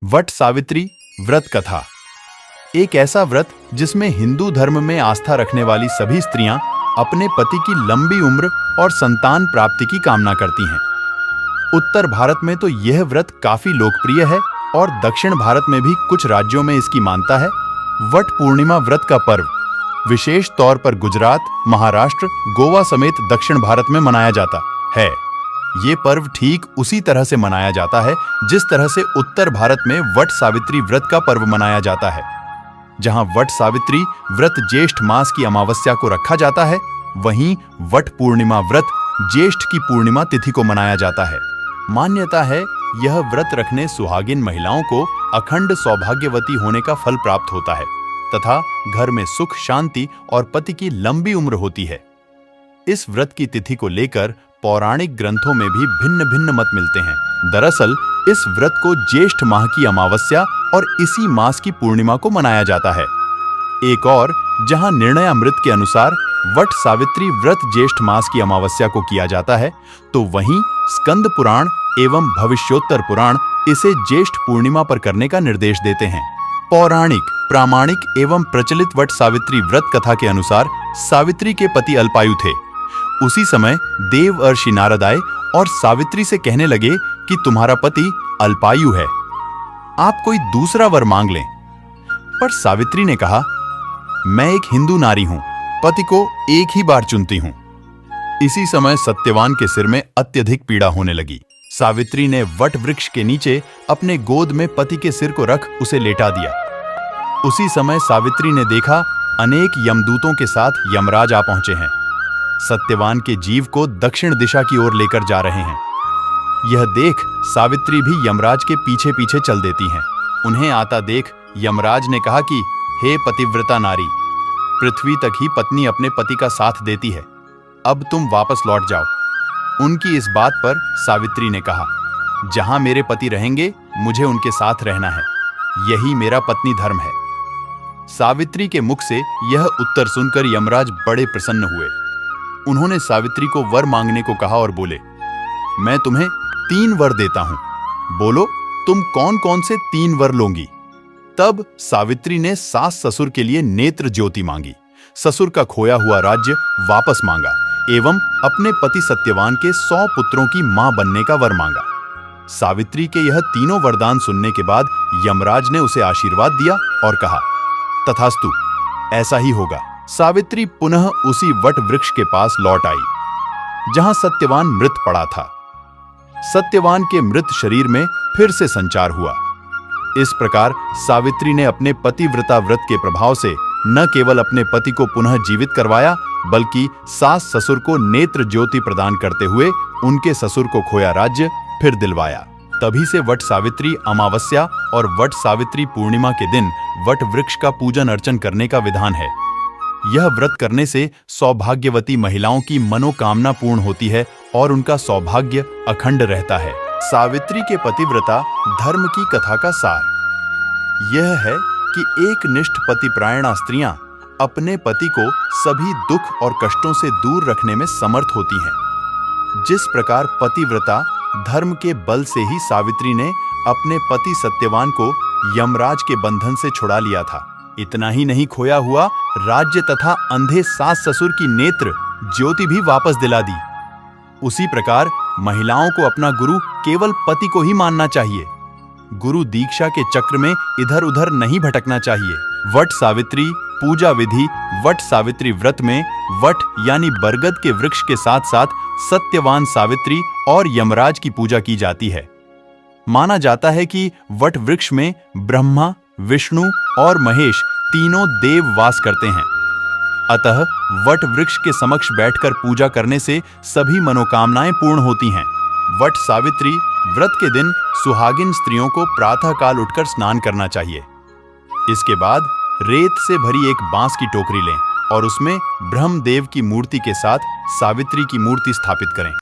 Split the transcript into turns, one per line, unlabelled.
What Savitri व्रत कथा एक ऐसा व्रत जिसमें हिंदू धर्म में आस्था रखने वाली सभी स्त्रियां अपने पति की लंबी उम्र और संतान प्राप्ति की कामना करती हैं। उत्तर भारत में तो यह व्रत काफी लोकप्रिय है और दक्षिण भारत में भी कुछ राज्यों में इसकी मान्यता है। वट पूर्णिमा व्रत का पर्व विशेष तौर पर गुजरात, महाराष्ट्र, गोवा समेत दक्षिण भारत में मनाया जाता है। ये पर्व ठीक उसी तरह से मनाया जाता है जिस तरह से उत्तर भारत में वट सावित्री व्रत का पर्व मनाया जाता है। जहां वट सावित्री व्रत ज्येष्ठ मास की अमावस्या को रखा जाता है, वहीं वट पूर्णिमा व्रत ज्येष्ठ की पूर्णिमा तिथि को मनाया जाता है। मान्यता है यह व्रत रखने सुहागिन महिलाओं को अखंड सौभाग्यवती होने का फल प्राप्त होता है तथा घर में सुख, शांति और पति की लंबी उम्र होती है। इस व्रत की तिथि को लेकर पौराणिक ग्रंथों में भी भिन्न भिन्न मत मिलते हैं। दरअसल इस व्रत को ज्येष्ठ माह की अमावस्या और इसी मास की पूर्णिमा को मनाया जाता है। एक और जहां निर्णयामृत के अनुसार वट सावित्री व्रत ज्येष्ठ मास की अमावस्या को किया जाता है, तो वहीं स्कंद पुराण एवं भविष्योत्तर पुराण इसे ज्येष्ठ पूर्णिमा पर करने का निर्देश देते हैं। पौराणिक, प्रामाणिक एवं प्रचलित वट सावित्री व्रत कथा के अनुसार सावित्री के पति अल्पायु थे। उसी समय देवर्षि नारद आए और सावित्री से कहने लगे कि तुम्हारा पति अल्पायु है, आप कोई दूसरा वर मांग लें। पर सावित्री ने कहा, मैं एक हिंदू नारी हूं, पति को एक ही बार चुनती हूं। इसी समय सत्यवान के सिर में अत्यधिक पीड़ा होने लगी। सावित्री ने वट वृक्ष के नीचे अपने गोद में पति के सिर को रख उसे लेटा दिया। उसी समय सावित्री ने देखा अनेक यमदूतों के साथ यमराज आ पहुंचे हैं। सत्यवान के जीव को दक्षिण दिशा की ओर लेकर जा रहे हैं। यह देख सावित्री भी यमराज के पीछे पीछे चल देती हैं। उन्हें आता देख यमराज ने कहा कि हे पतिव्रता नारी, पृथ्वी तक ही पत्नी अपने पति का साथ देती है, अब तुम वापस लौट जाओ। उनकी इस बात पर सावित्री ने कहा, जहां मेरे पति रहेंगे मुझे उनके साथ रहना है, यही मेरा पत्नी धर्म है। सावित्री के मुख से यह उत्तर सुनकर यमराज बड़े प्रसन्न हुए। उन्होंने सावित्री को वर मांगने को कहा और बोले, मैं तुम्हें 3 वर देता हूं, बोलो तुम कौन कौन से 3 वर लोगी। तब सावित्री ने सास ससुर के लिए नेत्र ज्योति मांगी, ससुर का खोया हुआ राज्य वापस मांगा एवं अपने पति सत्यवान के 100 पुत्रों की मां बनने का वर मांगा। सावित्री के यह तीनों वरदान सुनने के बाद यमराज ने उसे आशीर्वाद दिया और कहा, तथास्तु, ऐसा ही होगा। सावित्री पुनः उसी वट वृक्ष के पास लौट आई जहां सत्यवान मृत पड़ा था। सत्यवान के मृत शरीर में फिर से संचार हुआ। इस प्रकार सावित्री ने अपने पतिव्रता व्रत के प्रभाव से न केवल अपने पति को पुनः जीवित करवाया, बल्कि सास ससुर को नेत्र ज्योति प्रदान करते हुए उनके ससुर को खोया राज्य फिर दिलवाया। तभी से वट सावित्री अमावस्या और वट सावित्री पूर्णिमा के दिन वट वृक्ष का पूजन अर्चन करने का विधान है। यह व्रत करने से सौभाग्यवती महिलाओं की मनोकामना पूर्ण होती है और उनका सौभाग्य अखंड रहता है। सावित्री के पतिव्रता धर्म की कथा का सार यह है कि एक निष्ठ पतिपरायणा स्त्रियां अपने पति को सभी दुख और कष्टों से दूर रखने में समर्थ होती हैं। जिस प्रकार पतिव्रता धर्म के बल से ही सावित्री ने अपने पति सत्यवान को यमराज के बंधन से छुड़ा लिया था, इतना ही नहीं, खोया हुआ राज्य तथा अंधे सास ससुर की नेत्र ज्योति भी वापस दिला दी। उसी प्रकार महिलाओं को अपना गुरु केवल पति को ही मानना चाहिए। गुरु दीक्षा के चक्र में इधर उधर नहीं भटकना चाहिए। वट सावित्री पूजा विधि वट सावित्री व्रत में वट यानी बरगद के वृक्ष के साथ साथ सत्यवान सावित्री और यमराज की पूजा की जाती है। माना जाता है कि वट वृक्ष में ब्रह्मा, विष्णु और महेश तीनों देव वास करते हैं। अतः वट वृक्ष के समक्ष बैठकर पूजा करने से सभी मनोकामनाएं पूर्ण होती हैं। वट सावित्री व्रत के दिन सुहागिन स्त्रियों को प्रातः काल उठकर स्नान करना चाहिए। इसके बाद रेत से भरी एक बांस की टोकरी लें और उसमें ब्रह्मदेव की मूर्ति के साथ सावित्री की मूर्ति स्थापित करें।